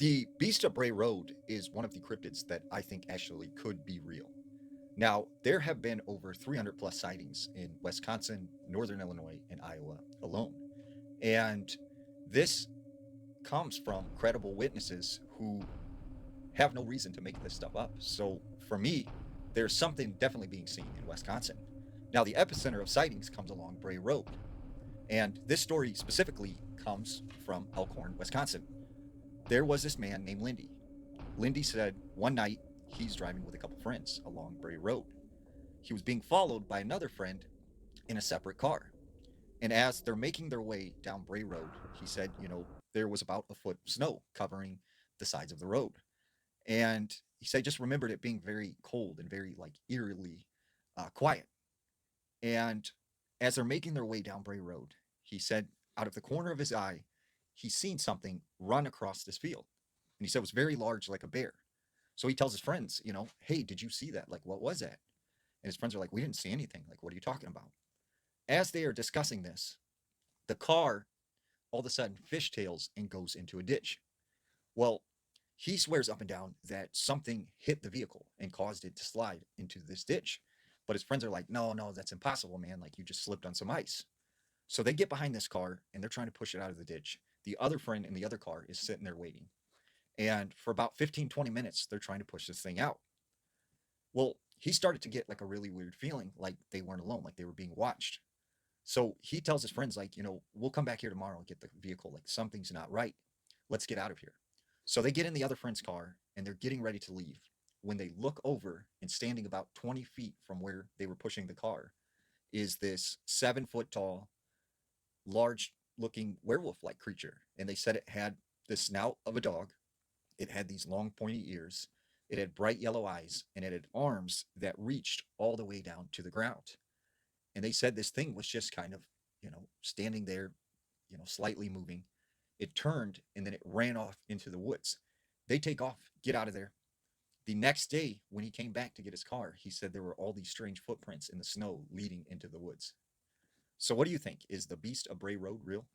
The Beast of Bray Road is one of the cryptids that I think actually could be real. Now, there have been over 300 plus sightings in Wisconsin, Northern Illinois, and Iowa alone. And this comes from credible witnesses who have no reason to make this stuff up. So for me, there's something definitely being seen in Wisconsin. Now, the epicenter of sightings comes along Bray Road. And this story specifically comes from Elkhorn, Wisconsin. There was this man named Lindy. Lindy said one night he's driving with a couple friends along Bray Road. He was being followed by another friend in a separate car. And as they're making their way down Bray Road, he said, there was about a foot of snow covering the sides of the road. And he said, just remembered it being very cold and very like eerily quiet. And as they're making their way down Bray Road, he said, out of the corner of his eye, he's seen something run across this field. And he said it was very large, like a bear. So he tells his friends, hey, did you see that? Like, what was that? And his friends are like, we didn't see anything. Like, what are you talking about? As they are discussing this, the car all of a sudden fishtails and goes into a ditch. Well, he swears up and down that something hit the vehicle and caused it to slide into this ditch. But his friends are like, no, no, that's impossible, man. Like, you just slipped on some ice. So they get behind this car and they're trying to push it out of the ditch. The other friend in the other car is sitting there waiting. And for about 15, 20 minutes, they're trying to push this thing out. Well, he started to get like a really weird feeling like they weren't alone, like they were being watched. So he tells his friends, like, we'll come back here tomorrow and get the vehicle. Like, something's not right. Let's get out of here. So they get in the other friend's car and they're getting ready to leave. When they look over and standing about 20 feet from where they were pushing the car is this 7 foot tall, large looking werewolf like creature. And they said it had the snout of a dog. It had these long pointy ears. It had bright yellow eyes and it had arms that reached all the way down to the ground. And they said this thing was just kind of, standing there, slightly moving. It turned and then it ran off into the woods. They take off, get out of there. The next day, when he came back to get his car, he said there were all these strange footprints in the snow leading into the woods. So, what do you think? Is the Beast of Bray Road real?